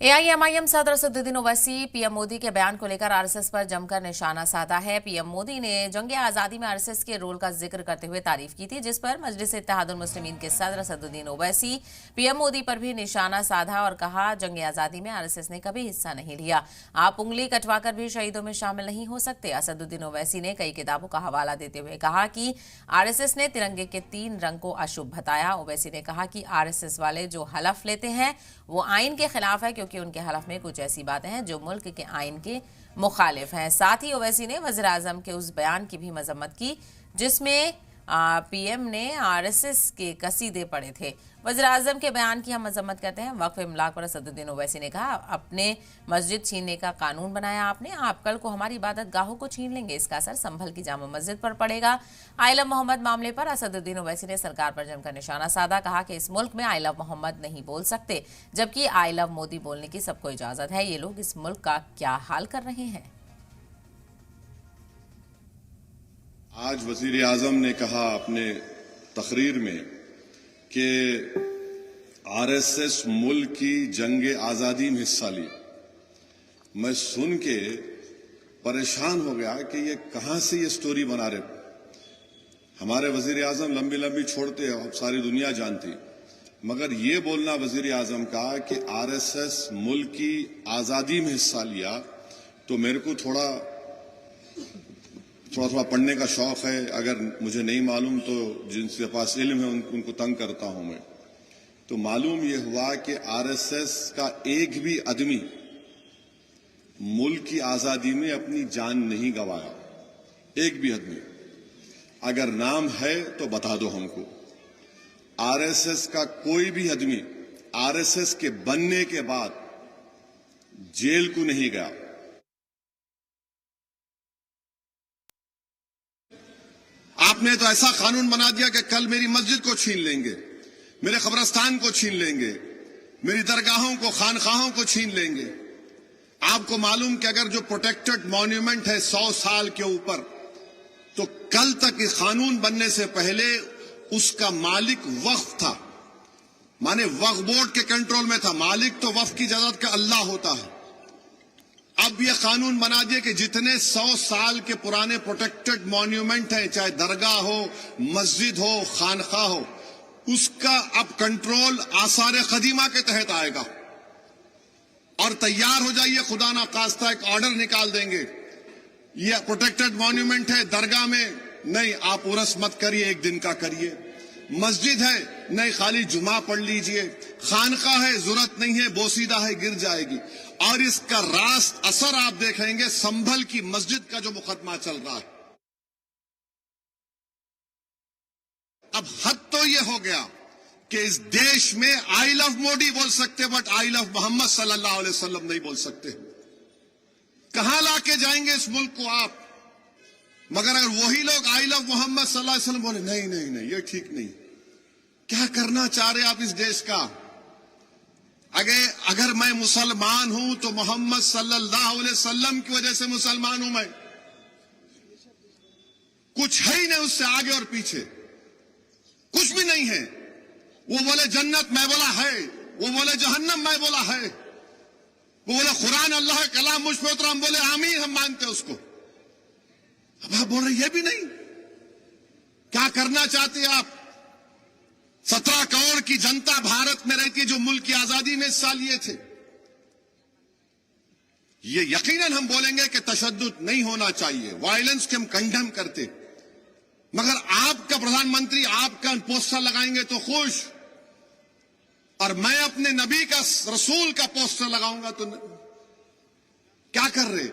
AIMIM सदर Asaduddin Owaisi PM Modi के बयान को लेकर आरएसएस पर जमकर निशाना साधा है। पीएम मोदी ने जंग आजादी में आरएसएस के रोल का जिक्र करते हुए तारीफ की थी, जिस पर मजलिस-ए-इत्तेहादुल मुस्लिमीन के सदर असदुद्दीन ओवैसी पीएम मोदी पर भी निशाना साधा और कहा, जंग आजादी में आरएसएस ने कभी हिस्सा नहीं लिया। आप उंगली कटवाकर भी शहीदों में शामिल नहीं हो सकते। असदुद्दीन ओवैसी ने कई किताबों का हवाला देते हुए कहा कि आरएसएस ने तिरंगे के 3 रंग को अशुभ बताया। ओवैसी ने कहा कि आरएसएस वाले जो हलफ लेते हैं वो आइन के खिलाफ है, क्योंकि उनके हलफ में कुछ ऐसी बातें हैं जो मुल्क के आइन के मुखालिफ हैं। साथ ही ओवैसी ने वज़ीर आज़म के उस बयान की भी मजम्मत की जिसमें पीएम ने आरएसएस के कसीदे पढ़े थे। वज़ीर आज़म के बयान की हम मजम्मत करते हैं। वक्फ इमलाक पर असदुद्दीन ओवैसी ने कहा, अपने मस्जिद छीनने का कानून बनाया आपने, आप कल को हमारी इबादत गाहों को छीन लेंगे, इसका असर संभल की जामा मस्जिद पर पड़ेगा। आई लव मोहम्मद मामले पर असदुद्दीन ओवैसी ने सरकार पर जमकर निशाना साधा। कहा कि इस मुल्क में आई लव मोहम्मद नहीं बोल सकते, जबकि आई लव मोदी बोलने की सबको इजाजत है। ये लोग इस मुल्क का क्या हाल कर रहे हैं। आज वज़ीर आज़म ने कहा अपने तकरीर में कि आरएसएस मुल्क की जंग आज़ादी में हिस्सा ली। मैं सुन के परेशान हो गया कि ये कहां से ये स्टोरी बना रहे। हमारे वज़ीर आज़म लंबी लंबी छोड़ते हैं, अब सारी दुनिया जानती, मगर ये बोलना वज़ीर आज़म का कि आरएसएस मुल्क की आज़ादी में हिस्सा लिया, तो मेरे को थोड़ा पढ़ने का शौक है। अगर मुझे नहीं मालूम तो जिनके पास इल्म है उनको तंग करता हूं मैं। तो मालूम यह हुआ कि आरएसएस का एक भी आदमी मुल्क की आजादी में अपनी जान नहीं गंवाया, एक भी आदमी। अगर नाम है तो बता दो हमको। आरएसएस का कोई भी आदमी आरएसएस के बनने के बाद जेल को नहीं गया। आपने तो ऐसा कानून बना दिया कि कल मेरी मस्जिद को छीन लेंगे, मेरे कब्रिस्तान को छीन लेंगे, मेरी दरगाहों को, खानखाहों को छीन लेंगे। आपको मालूम कि अगर जो प्रोटेक्टेड मॉन्यूमेंट है 100 साल के ऊपर, तो कल तक इस कानून बनने से पहले उसका मालिक वक्फ था, माने वक्फ बोर्ड के कंट्रोल में था। मालिक तो वक्फ की इजाजत का अल्लाह होता है। अब यह कानून बना दिया कि जितने 100 साल के पुराने प्रोटेक्टेड मॉन्यूमेंट हैं, चाहे दरगाह हो, मस्जिद हो, खानखा हो, उसका अब कंट्रोल आसार कदीमा के तहत आएगा। और तैयार हो जाइए, खुदा ना खास्ता एक ऑर्डर निकाल देंगे, यह प्रोटेक्टेड मॉन्यूमेंट है, दरगाह में नहीं आप उर्स मत करिए, एक दिन का करिए। मस्जिद है, नहीं खाली जुमा पढ़ लीजिए। खानका है, जरूरत नहीं है, बोसीदा है, गिर जाएगी। और इसका रास्त असर आप देखेंगे संभल की मस्जिद का जो मुकदमा चल रहा है। अब हद तो यह हो गया कि इस देश में आई लव मोदी बोल सकते, बट आई लव मोहम्मद सल्लल्लाहु अलैहि वसल्लम नहीं बोल सकते। कहां लाके जाएंगे इस मुल्क को आप? मगर अगर वही लोग आई लव मोहम्मद सल्लल्लाहु अलैहि वसल्लम बोले, नहीं नहीं नहीं, ये ठीक नहीं। क्या करना चाह रहे आप इस देश का? अगर मैं मुसलमान हूं तो मोहम्मद सल्लल्लाहु अलैहि वसल्लम की वजह से मुसलमान हूं मैं। कुछ है ही नहीं उससे आगे और पीछे, कुछ भी नहीं है। वो बोले जन्नत, मैं बोला है। वो बोले जहन्नम, मैं बोला है। वो बोले कुरान अल्लाह का कलाम मुझ पे उतरा, हम बोले आमीन, हम मानते उसको। अब आप बोल रहे ये भी नहीं। क्या करना चाहते आप? 17 करोड़ की जनता भारत में रहती है जो मुल्क की आजादी में हिस्सा लिए थे। ये यकीनन हम बोलेंगे कि तशद्दुद नहीं होना चाहिए, वायलेंस के हम कंडेम करते, मगर आपका प्रधानमंत्री आपका पोस्टर लगाएंगे तो खुश, और मैं अपने नबी का, रसूल का पोस्टर लगाऊंगा तो क्या कर रहे?